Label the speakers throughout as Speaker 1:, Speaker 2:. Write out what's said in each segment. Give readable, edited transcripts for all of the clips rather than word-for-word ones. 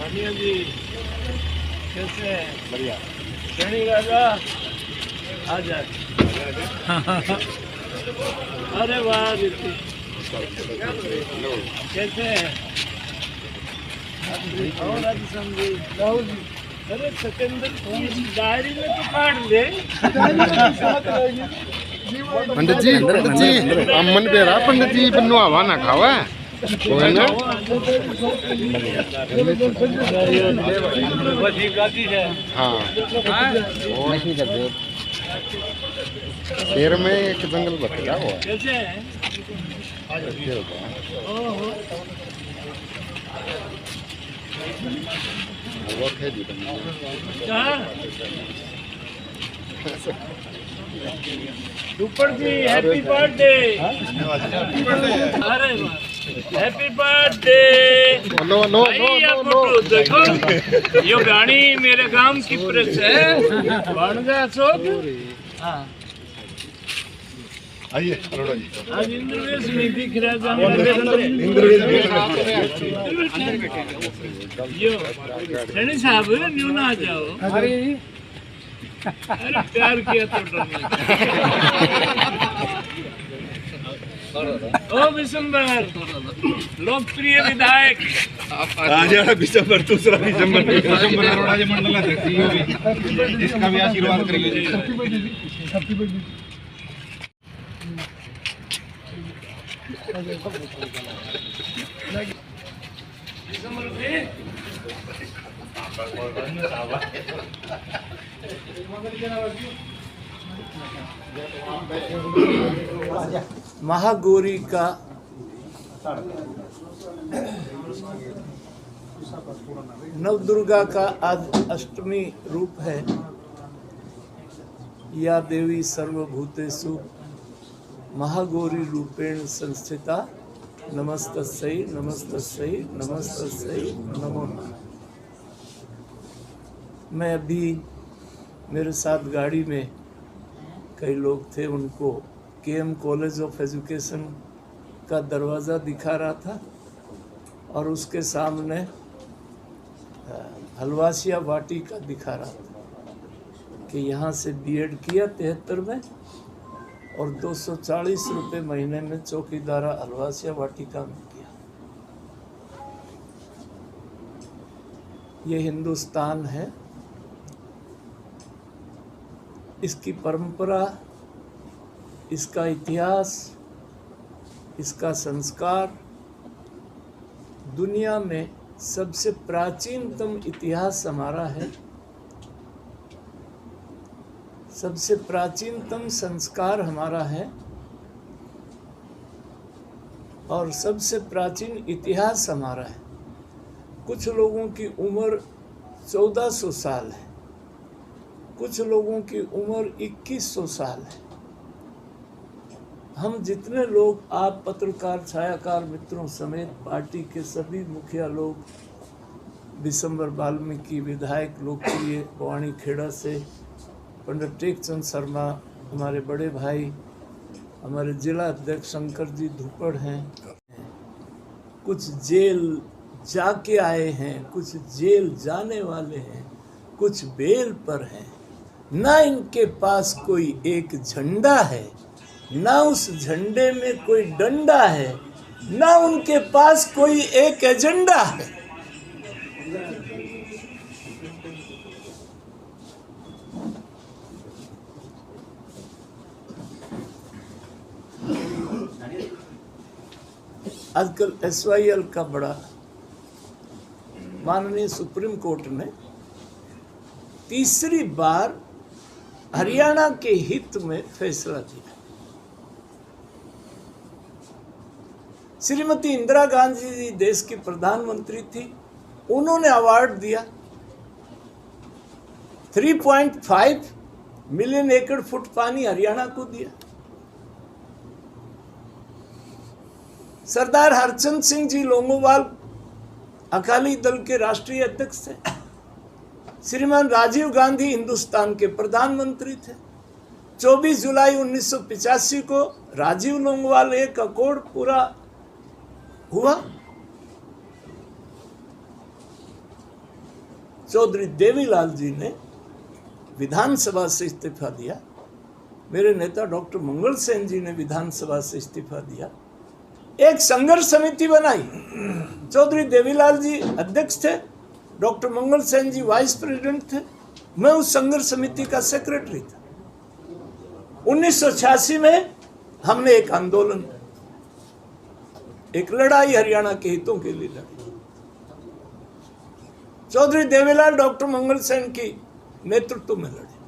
Speaker 1: वानिया जी कैसे हैं?
Speaker 2: बढ़िया।
Speaker 1: शनि राजा आ जाए। अरे वाह दीदी कैसे हैं? और राजस्थान जी राहुल जी, अरे सतेंद्र डायरी में तो काट दे।
Speaker 2: पंडित जी मन बेरा पंडित जी बन्नो आवा ना खावा हाँ शेर में एक जंगल बचा हुआ
Speaker 1: कैसे हैं? Super ji happy birthday. अरे happy birthday.
Speaker 2: No no no
Speaker 1: देखो ये गाड़ी मेरे गांव की प्रेस है। भाणजा अशोक
Speaker 2: आइए अरोड़ा जी।
Speaker 1: आज इंद्रवेश नहीं दिख रहा यो शनि साहब न्यू ना आ जाओ। अरे प्यार किया तो डरना। ओ विशंबर लोकप्रिय विधायक
Speaker 3: दिसंबर दूसरा दिसंबर अरोड़ा जी मंडल इसका भी आशीर्वाद करिए।
Speaker 1: महागौरी का नवदुर्गा का आज अष्टमी रूप है। या देवी सर्वभूतेषु महागौरी रूपेण संस्थिता नमस्तस्यै नमस्तस्यै नमस्तस्यै नमो नमः। मैं अभी मेरे साथ गाड़ी में कई लोग थे, उनको केएम कॉलेज ऑफ एजुकेशन का दरवाज़ा दिखा रहा था और उसके सामने हलवासिया वाटिका दिखा रहा था कि यहाँ से बीएड किया 73 में और 240 रुपये महीने में चौकीदारा हलवासिया वाटिका में किया। ये हिंदुस्तान है, इसकी परंपरा, इसका इतिहास, इसका संस्कार दुनिया में सबसे प्राचीनतम इतिहास हमारा है, सबसे प्राचीनतम संस्कार हमारा है और सबसे प्राचीन इतिहास हमारा है। कुछ लोगों की उम्र 1400 साल है, कुछ लोगों की उम्र 2100 साल है। हम जितने लोग, आप पत्रकार छायाकार मित्रों समेत पार्टी के सभी मुखिया लोग, विशंबर वाल्मीकि विधायक लोकप्रिय भवानी खेड़ा से, पंडित टेकचंद शर्मा हमारे बड़े भाई, हमारे जिला अध्यक्ष शंकर जी धुपड़ हैं, कुछ जेल जाके आए हैं, कुछ जेल जाने वाले हैं, कुछ बेल पर हैं। ना इनके पास कोई एक झंडा है, ना उस झंडे में कोई डंडा है, ना उनके पास कोई एक एजेंडा है। आजकल SYL का बड़ा, माननीय सुप्रीम कोर्ट ने तीसरी बार हरियाणा के हित में फैसला दिया। श्रीमती इंदिरा गांधी जी देश की प्रधानमंत्री थी, उन्होंने अवार्ड दिया। 3.5 मिलियन एकड़ फुट पानी हरियाणा को दिया। सरदार हरचंद सिंह जी लोंगोवाल अकाली दल के राष्ट्रीय अध्यक्ष थे, श्रीमान राजीव गांधी हिंदुस्तान के प्रधानमंत्री थे। 24 जुलाई 1985 को राजीव लोंगोवाल एक अकॉर्ड पूरा हुआ। चौधरी देवीलाल जी ने विधानसभा से इस्तीफा दिया। मेरे नेता डॉक्टर मंगल सेन जी ने विधानसभा से इस्तीफा दिया। एक संघर्ष समिति बनाई। चौधरी देवीलाल जी अध्यक्ष थे, डॉक्टर मंगल सेन जी वाइस प्रेसिडेंट थे, मैं उस संघर्ष समिति का सेक्रेटरी था। 1986 में हमने एक आंदोलन, एक लड़ाई हरियाणा के हितों के लिए लड़ी। चौधरी देवीलाल डॉक्टर मंगल सेन की नेतृत्व में लड़े।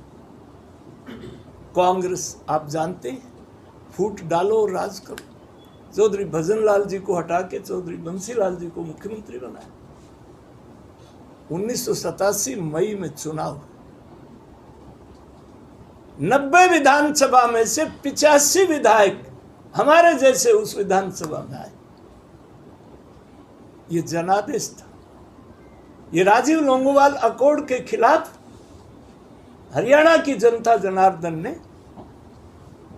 Speaker 1: कांग्रेस आप जानते हैं, फूट डालो और राज करो। चौधरी भजनलाल जी को हटा के चौधरी बंसीलाल जी को मुख्यमंत्री बनाया। 1987 मई में चुनाव, 90 विधानसभा में से 85 विधायक हमारे जैसे उस विधानसभा में आए। ये जनादेश था। ये राजीव लोंगोवाल अकॉर्ड के खिलाफ हरियाणा की जनता जनार्दन ने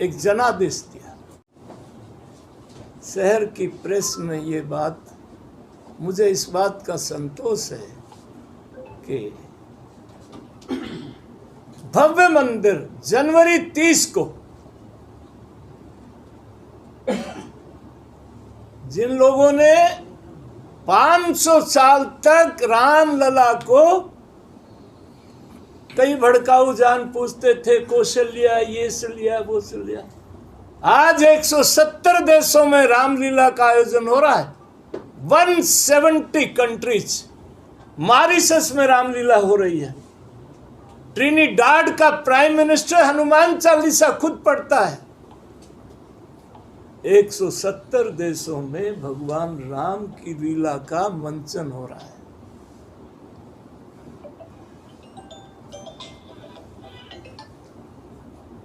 Speaker 1: एक जनादेश दिया। शहर की प्रेस में ये बात, मुझे इस बात का संतोष है कि भव्य मंदिर जनवरी 30 को जिन लोगों ने 500 साल तक रामलला को, कई भड़काऊ जान पूछते थे, कौशल्या ये से लिया वो से लिया। आज 170 देशों में रामलीला का आयोजन हो रहा है। 170 कंट्रीज। मॉरिशस में रामलीला हो रही है। ट्रिनिडाड का प्राइम मिनिस्टर हनुमान चालीसा खुद पढ़ता है। 170 देशों में भगवान राम की लीला का मंचन हो रहा है।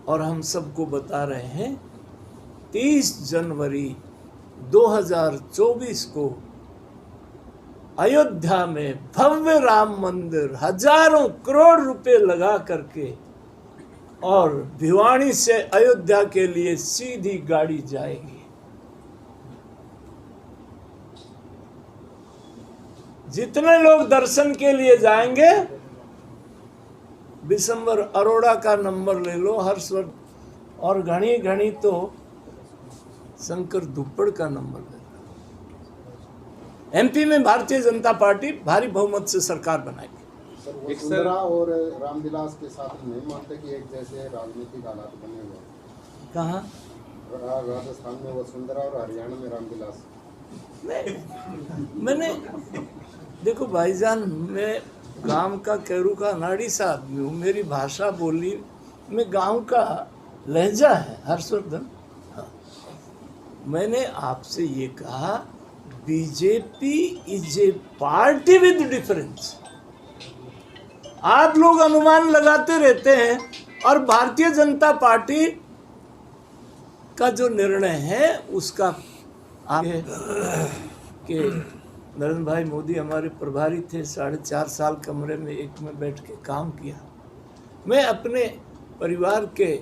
Speaker 1: और हम सबको बता रहे हैं 30 जनवरी 2024 को अयोध्या में भव्य राम मंदिर हजारों करोड़ रुपए लगा करके और भिवाड़ी से अयोध्या के लिए सीधी गाड़ी जाएगी। जितने लोग दर्शन के लिए जाएंगे, विशंबर अरोड़ा का नंबर ले लो, हर्षवर्धन और घनी घनी तो शंकर दुप्पड़ का नंबर ले लो। एमपी में भारतीय जनता पार्टी भारी बहुमत से सरकार बनाएगी।
Speaker 2: वसुंधरा और रामविलास के साथ नहीं मानते कि एक जैसे राजनीतिक हालात बने हुए हैं।
Speaker 1: कहाँ?
Speaker 2: राजस्थान में वसुंधरा और हरियाणा में रामविलास।
Speaker 1: मैंने देखो भाईजान, मैं गांव का कैरू का नाड़ी सा आदमी हूँ। मेरी भाषा बोली में गांव का लहजा है। हर्षवर्धन, हाँ। मैंने आपसे ये कहा, BJP is a party with difference. आप लोग अनुमान लगाते रहते हैं और भारतीय जनता पार्टी का जो निर्णय है उसका आगे कि नरेंद्र भाई मोदी हमारे प्रभारी थे। 4.5 साल कमरे में एक में बैठ के काम किया। मैं अपने परिवार के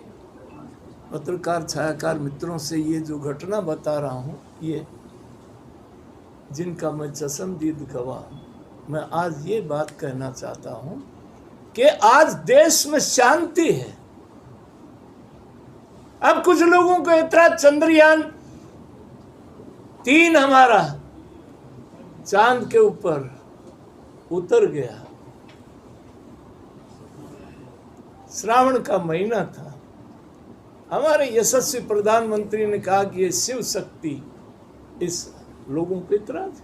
Speaker 1: पत्रकार छायाकार मित्रों से ये जो घटना बता रहा हूँ, ये जिनका मैं चश्मदीद गवाह, मैं आज ये बात कहना चाहता हूँ कि आज देश में शांति है। अब कुछ लोगों को इतना चंद्रयान 3 हमारा चांद के ऊपर उतर गया। श्रावण का महीना था। हमारे यशस्वी प्रधानमंत्री ने कहा कि ये शिव शक्ति, इस लोगों पे इतराज।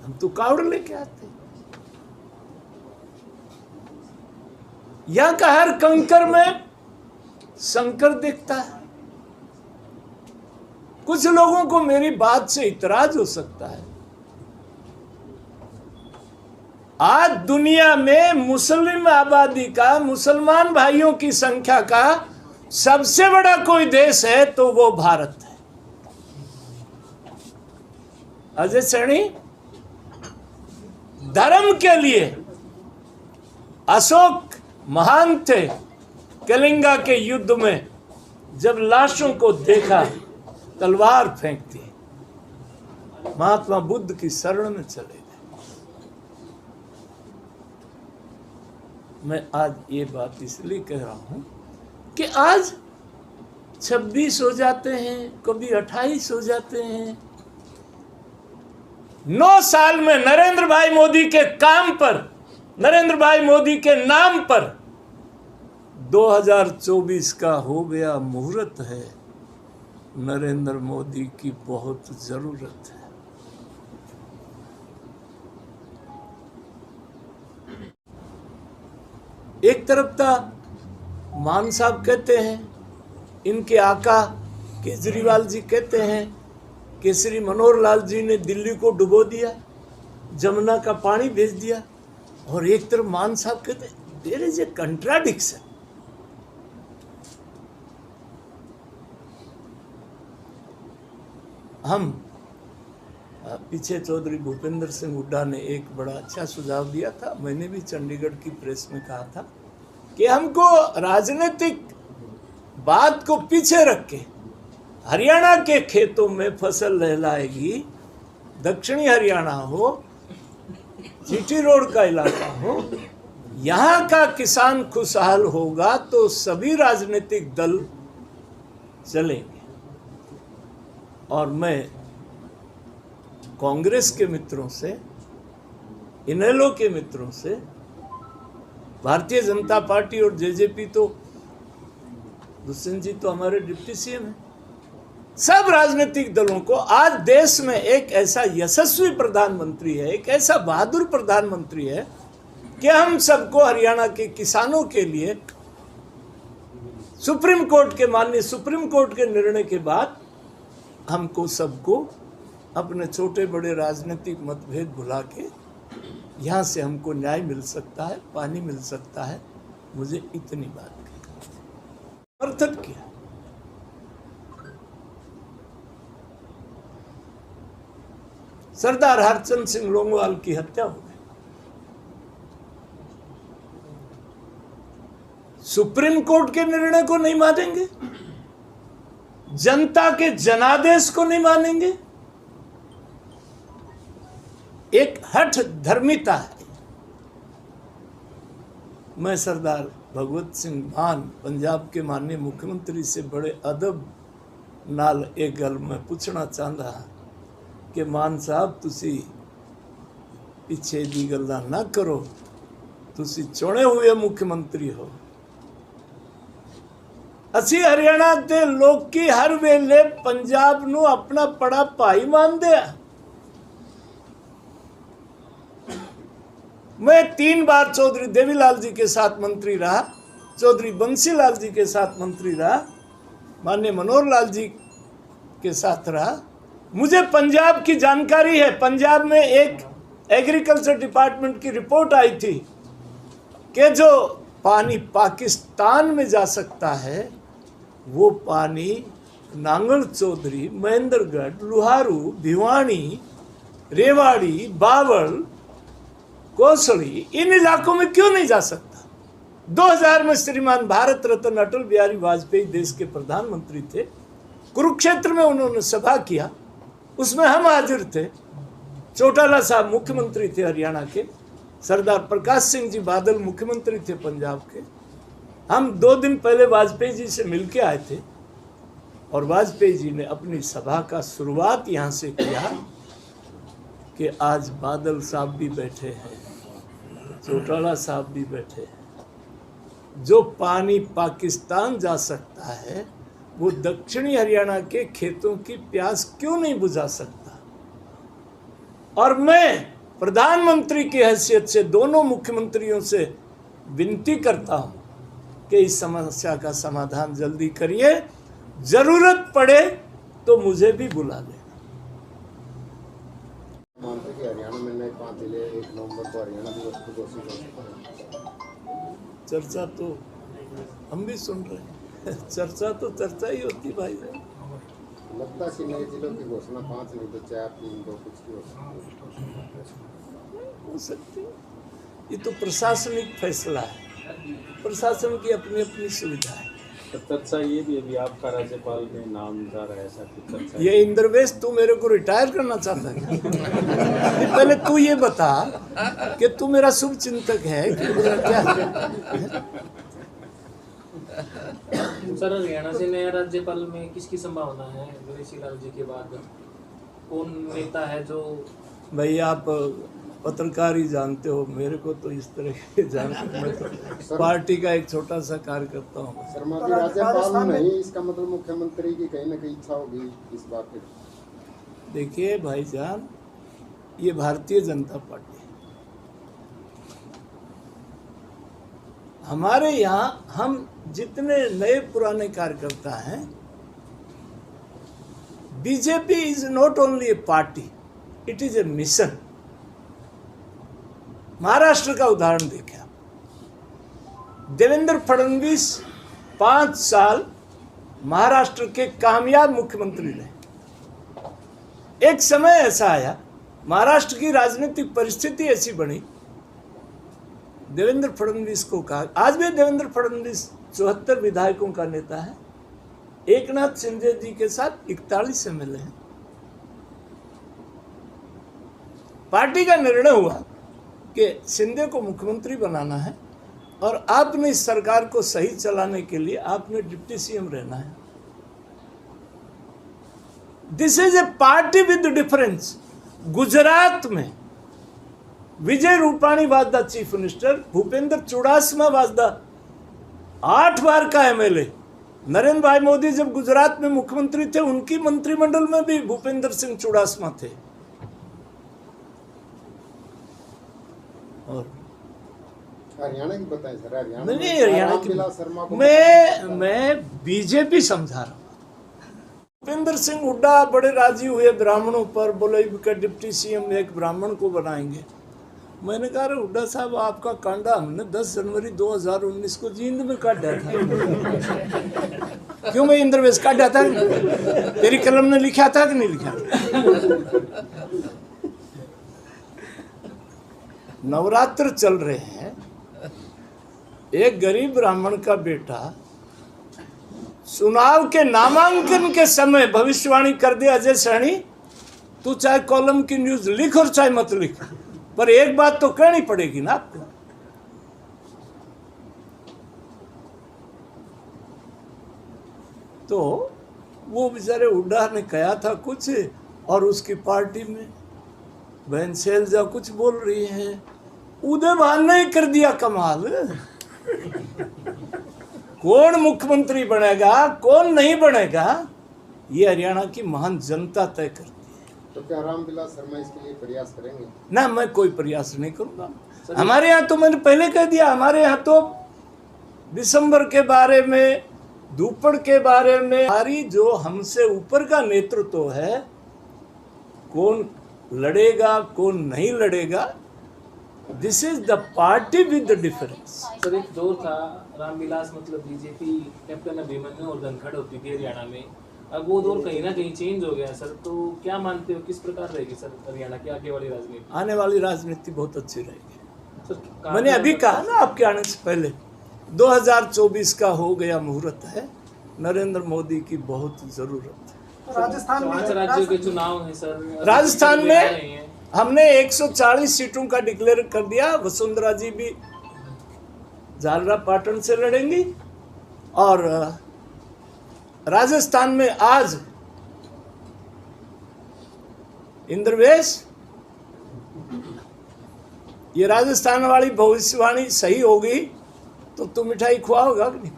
Speaker 1: हम तो कावड़ लेके आते। यहां का हर कंकर में शंकर दिखता है। कुछ लोगों को मेरी बात से इतराज हो सकता है। आज दुनिया में मुस्लिम आबादी का, मुसलमान भाइयों की संख्या का सबसे बड़ा कोई देश है तो वो भारत है। अजय सैनी, धर्म के लिए अशोक महान थे। कलिंगा के युद्ध में जब लाशों को देखा तलवार फेंक दी, महात्मा बुद्ध की शरण में चले गए। मैं आज ये बात इसलिए कह रहा हूं कि आज 26 हो जाते हैं, कभी 28 हो जाते हैं। 9 साल में नरेंद्र भाई मोदी के काम पर, नरेंद्र भाई मोदी के नाम पर 2024 का हो गया मुहूर्त है। नरेंद्र मोदी की बहुत जरूरत है। एक तरफ था मान साहब कहते हैं, इनके आका केजरीवाल जी कहते हैं कि श्री मनोहर लाल जी ने दिल्ली को डुबो दिया, जमुना का पानी भेज दिया, और एक तरफ मान साहब कहते हैं देयर इज ए कंट्राडिक्शन। हम पीछे चौधरी भूपेंद्र सिंह हुड्डा ने एक बड़ा अच्छा सुझाव दिया था, मैंने भी चंडीगढ़ की प्रेस में कहा था कि हमको राजनीतिक बात को पीछे रख के हरियाणा के खेतों में फसल लहलाएगी, दक्षिणी हरियाणा हो, जीटी रोड का इलाका हो, यहाँ का किसान खुशहाल होगा तो सभी राजनीतिक दल चलेंगे। और मैं कांग्रेस के मित्रों से, इनेलो के मित्रों से, भारतीय जनता पार्टी और जेजेपी, तो दुष्यंत जी तो हमारे डिप्टी सीएम हैं, सब राजनीतिक दलों को आज देश में एक ऐसा यशस्वी प्रधानमंत्री है, एक ऐसा बहादुर प्रधानमंत्री है कि हम सबको हरियाणा के किसानों के लिए सुप्रीम कोर्ट के माननीय सुप्रीम कोर्ट के निर्णय के बाद हमको सबको अपने छोटे बड़े राजनीतिक मतभेद भुला के यहाँ से हमको न्याय मिल सकता है, पानी मिल सकता है। मुझे इतनी बात की, समर्थन किया। सरदार हरचंद सिंह लोंगोवाल की हत्या हो गई, सुप्रीम कोर्ट के निर्णय को नहीं मानेंगे, जनता के जनादेश को नहीं मानेंगे। एक हठ धर्मिता है। मैं सरदार भगवत सिंह मान पंजाब के माननीय मुख्यमंत्री से बड़े अदब नाल एक गल मैं पूछना चाहता कि मान साहब तुसी पिछे दी गल्लां ना करो, तुसी चुने हुए मुख्यमंत्री हो। असी हरियाणा के लोग की हर वेले पंजाब नू अपना बड़ा भाई मानते हैं। मैं 3 बार चौधरी देवीलाल जी के साथ मंत्री रहा, चौधरी बंसीलाल जी के साथ मंत्री रहा, माननीय मनोहर लाल जी के साथ रहा। मुझे पंजाब की जानकारी है। पंजाब में एक एग्रीकल्चर डिपार्टमेंट की रिपोर्ट आई थी कि जो पानी पाकिस्तान में जा सकता है वो पानी नांगल चौधरी, महेंद्रगढ़, लुहारू, भिवानी, रेवाड़ी, बावल, कोसली, इन इलाकों में क्यों नहीं जा सकता। 2000 में श्रीमान भारत रत्न अटल बिहारी वाजपेयी देश के प्रधानमंत्री थे। कुरुक्षेत्र में उन्होंने सभा किया, उसमें हम हाजिर थे। चौटाला साहब मुख्यमंत्री थे हरियाणा के, सरदार प्रकाश सिंह जी बादल मुख्यमंत्री थे पंजाब के। हम 2 दिन पहले वाजपेयी जी से मिलके आए थे और वाजपेयी जी ने अपनी सभा का शुरुआत यहाँ से किया कि आज बादल साहब भी बैठे हैं, चौटाला साहब भी बैठे हैं। जो पानी पाकिस्तान जा सकता है वो दक्षिणी हरियाणा के खेतों की प्यास क्यों नहीं बुझा सकता। और मैं प्रधानमंत्री की हैसियत से दोनों मुख्यमंत्रियों से विनती करता हूं कि इस समस्या का समाधान जल्दी करिए, जरूरत पड़े तो मुझे भी बुला लें।
Speaker 2: मानते कि हरियाणा में नए 5 जिले 1 नवंबर को हरियाणा दिवस को घोषित हो सकते हैं।
Speaker 1: चर्चा तो हम भी सुन रहे हैं, चर्चा तो चर्चा ही होती भाई।
Speaker 2: लगता है कि नए जिलों की घोषणा 5 नहीं तो 4, 3, 2 कुछ की हो सकती है।
Speaker 1: हो सकती है। ये तो प्रशासनिक फैसला है, प्रशासन की अपनी अपनी सुविधा है।
Speaker 4: तो चर्चा ये भी अभी आपका राज्यपाल में नाम जा रहा है, ऐसा कुछ चर्चा है?
Speaker 1: ये इंद्रवेश, तू मेरे को रिटायर करना चाहता है क्या? पहले तू ये बता कि तू मेरा शुभ चिंतक है कि मेरा क्या है?
Speaker 5: सर, हरियाणा से नया राज्यपाल में किसकी संभावना है? गणेशी लाल जी के बाद कौन नेता है जो?
Speaker 1: भाई आप पत्रकार ही जानते हो, मेरे को तो इस तरह के जानते, मैं तो पार्टी का एक छोटा सा कार्यकर्ता हूँ।
Speaker 2: शर्मा जी, राज्यपाल नहीं, इसका मतलब मुख्यमंत्री की कहीं ना कहीं इच्छा होगी इस बात की।
Speaker 1: देखिए भाईजान, ये भारतीय जनता पार्टी है। हमारे यहाँ हम जितने नए पुराने कार्यकर्ता हैं, BJP is not only A party, it is a mission. Maharashtra का उदाहरण देखें आप, देवेंद्र फडणवीस 5 साल महाराष्ट्र के कामयाब मुख्यमंत्री रहे। एक समय ऐसा आया, महाराष्ट्र की राजनीतिक परिस्थिति ऐसी बनी, देवेंद्र फडणवीस को कहा, आज भी देवेंद्र फडणवीस 74 विधायकों का नेता है, एकनाथ शिंदे जी के साथ 41 एमएलए हैं। पार्टी का निर्णय हुआ कि शिंदे को मुख्यमंत्री बनाना है और आपने इस सरकार को सही चलाने के लिए आपने डिप्टी सीएम रहना है। This is a party with difference. Gujarat में Vijay Rupani was the chief minister, Bhupendra Chudasama was the 8 बार का एमएलए। नरेंद्र भाई मोदी जब गुजरात में मुख्यमंत्री थे, उनकी मंत्रिमंडल में भी भूपेंद्र सिंह चुड़ासमा थे। और
Speaker 2: हरियाणा की बताएं सर, हरियाणा
Speaker 1: नहीं,
Speaker 2: में
Speaker 1: हरियाणा
Speaker 2: रामविलास शर्मा को
Speaker 1: मैं बीजेपी समझा रहा हूँ। भूपेंद्र सिंह हुड्डा बड़े राजी हुए ब्राह्मणों पर, बोले इनका डिप्टी सीएम एक ब्राह्मण को बनाएंगे। मैंने कहा, अरे हुड्डा साहब, आपका कांडा हमने 10 जनवरी 2019 को जींद में काटा था। क्यों मैं इंद्रवेश काटा था? तेरी कलम ने लिखा था कि नहीं लिखा? नवरात्र चल रहे हैं, एक गरीब ब्राह्मण का बेटा चुनाव के नामांकन के समय भविष्यवाणी कर दे, अजय सैनी तू चाहे कॉलम की न्यूज लिख और चाहे मत लिख, पर एक बात तो कहनी पड़ेगी ना आपको। तो वो बेचारे हुड्डा ने कहा था कुछ और उसकी पार्टी में बहन शैलजा कुछ बोल रही है, उदय भान ने कर दिया कमाल। कौन मुख्यमंत्री बनेगा, कौन नहीं बनेगा, ये हरियाणा की महान जनता तय करती है।
Speaker 2: तो क्या रामविलास शर्मा इसके लिए प्रयास करेंगे?
Speaker 1: ना, मैं कोई प्रयास नहीं करूंगा। हमारे यहाँ तो मैंने पहले कह दिया, हमारे यहाँ तो दिसंबर के बारे में, धूपड़ के बारे में, हमारी जो हमसे ऊपर का नेतृत्व है, कौन लड़ेगा कौन नहीं लड़ेगा, this is the party with the difference.
Speaker 5: Sir, एक दौर था रामविलास मतलब बीजेपी कैप्टन अभिमन्यु और धनखड़ होती थी हरियाणा में, अब वो दौर कहीं ना कहीं चेंज हो गया सर। तो क्या मानते हो, किस प्रकार रहेगी सर हरियाणा की आगे वाली राजनीति?
Speaker 1: आने वाली राजनीति बहुत अच्छी रहेगी
Speaker 5: सर,
Speaker 1: मैंने अभी कहा ना आपके आने से पहले, 2024 का हो गया मुहूर्त है, नरेंद्र मोदी की बहुत जरूरत है।
Speaker 5: राजस्थान में 5 राज्यों के चुनाव है सर।
Speaker 1: राजस्थान में हमने 140 सीटों का डिक्लेयर कर दिया। वसुंधरा जी भी झालरा पाटन से लड़ेंगी और राजस्थान में आज इंद्रवेश, ये राजस्थान वाली भविष्यवाणी सही होगी तो तुम मिठाई खुआओगा कि नहीं?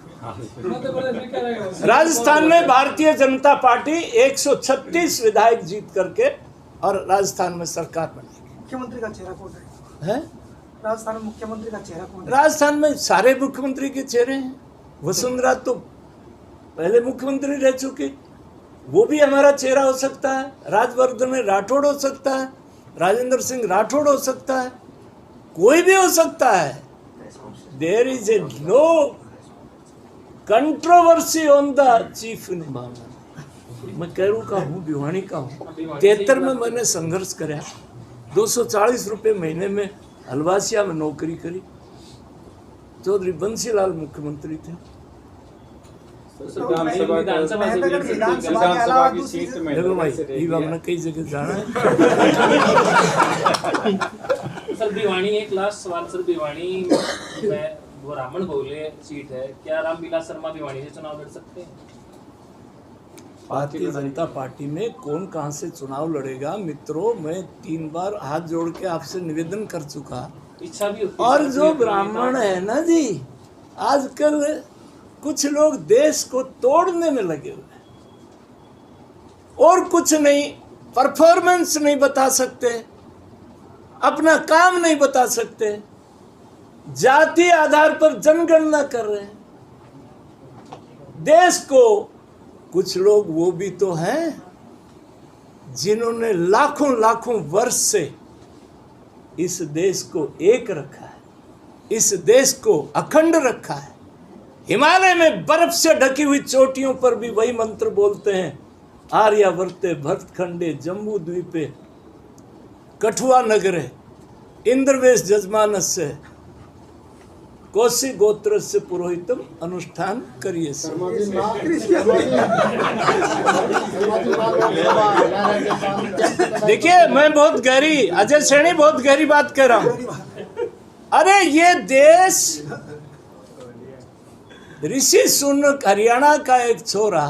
Speaker 1: राजस्थान में भारतीय जनता पार्टी 136 विधायक जीत करके और राजस्थान में सरकार बनेगी।
Speaker 6: मुख्यमंत्री का चेहरा कौन
Speaker 1: है?
Speaker 6: राजस्थान में मुख्यमंत्री का चेहरा कौन है?
Speaker 1: राजस्थान में सारे मुख्यमंत्री के चेहरे हैं। वसुंधरा तो पहले मुख्यमंत्री रह चुकी, वो भी हमारा चेहरा हो सकता है। राजवर्धन राठौड़ हो सकता है, राजेंद्र सिंह राठौड़ हो सकता है, कोई भी हो सकता है। There is a no controversy on the chief minister. मैं कैरू का हूँ, भिवानी का हूँ। 73 में मैंने संघर्ष कराया, 240 रुपये महीने में हलवासिया में नौकरी करी। चौधरी बंसीलाल मुख्यमंत्री थे।
Speaker 5: सर विधानसभा से भी
Speaker 6: विधानसभा के अलावा
Speaker 4: की
Speaker 6: दूसरी
Speaker 4: सीट में
Speaker 1: देखो भाई,
Speaker 4: से रह
Speaker 1: ये
Speaker 4: गया।
Speaker 1: हमने कई जगह जाना है।
Speaker 5: सर भिवानी, एक लास्ट सवाल सर, भिवानी में वो रामन भोले सीट है, क्या रामविलास शर्मा भिवानी से चुनाव लड़ सकते हैं?
Speaker 1: भारतीय जनता पार्टी में कौन कहां से चुनाव लड़ेगा? मित्रों, मैं 3 बार हाथ जोड़ के आपसे निवेदन कर चुका।
Speaker 5: इच्छा भी होती है
Speaker 1: और
Speaker 5: सर,
Speaker 1: जो
Speaker 5: कोई
Speaker 1: ब्राह्मण
Speaker 5: नेता-
Speaker 1: है ना जी, आजकल कुछ लोग देश को तोड़ने में लगे हुए हैं और कुछ नहीं, परफॉर्मेंस नहीं बता सकते, अपना काम नहीं बता सकते, जाति आधार पर जनगणना कर रहे हैं देश को। कुछ लोग वो भी तो हैं जिन्होंने लाखों लाखों वर्ष से इस देश को एक रखा है, इस देश को अखंड रखा है। हिमालय में बर्फ से ढकी हुई चोटियों पर भी वही मंत्र बोलते हैं, आर्यावर्ते भरतखंडे जम्बू द्वीपे कठुआ नगरे इंद्रवेश जजमानस्य कोशी गोत्र से पुरोहितम अनुष्ठान करिए।
Speaker 2: शर्मा जी लोकसभा
Speaker 1: देखिए, मैं बहुत गहरी, अजय सैनी बहुत गहरी बात कर रहा हूं। अरे ये देश, ऋषि सुनक हरियाणा का एक छोरा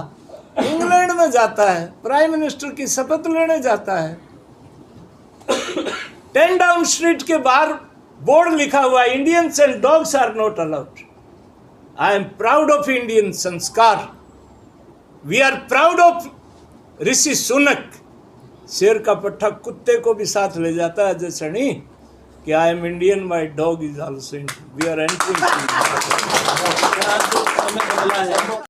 Speaker 1: इंग्लैंड में जाता है, प्राइम मिनिस्टर की शपथ लेने जाता है, 10 डाउन स्ट्रीट के बाहर बोर्ड लिखा हुआ है, Indians and dogs are not allowed. I am proud of Indian संस्कार, we are proud of Rishi Sunak. शेर का पट्टा कुत्ते को भी साथ ले जाता है जैसे नहीं कि I am Indian, my dog is also Indian, we are entering.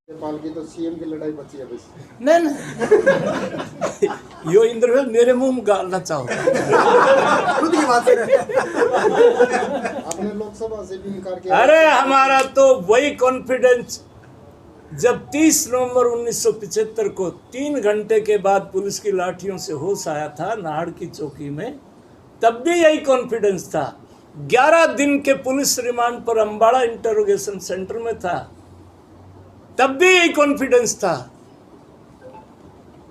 Speaker 2: Nepal की तो सीएम की लड़ाई बची है बस।
Speaker 1: नहीं नहीं, यो इंद्रवेल मेरे मुंह में गालना चाहो।
Speaker 6: खुद की बात है।
Speaker 2: आपने लोकसभा से भी इनकार किया।
Speaker 1: अरे हमारा तो वही कॉन्फिडेंस, जब 30 नवंबर 1975 को 3 घंटे के बाद पुलिस की लाठियों से होश आया था नाहड़ की चौकी में, तब भी यही कॉन्फिडेंस था। 11 दिन के पुलिस रिमांड पर अम्बाड़ा इंटरोगेशन सेंटर में था, तब भी यही कॉन्फिडेंस था।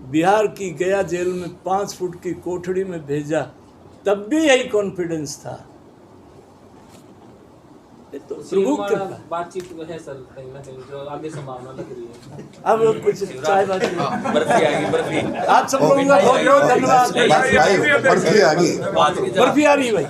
Speaker 1: बिहार की गया जेल में 5 फुट की कोठड़ी में भेजा, तब भी यही कॉन्फिडेंस था। ये तो प्रभु
Speaker 5: हमारा
Speaker 1: कृपा।
Speaker 5: बातचीत है सर, कहीं ना कहीं जो आगे संभावना लग रही है।
Speaker 1: अब कुछ चाय बात
Speaker 4: बर्फी आएगी, बर्फी
Speaker 1: आप सब लोगों का बहुत बहुत धन्यवाद।
Speaker 7: बर्फी आ गई।
Speaker 1: बर्फी आ रही है भाई।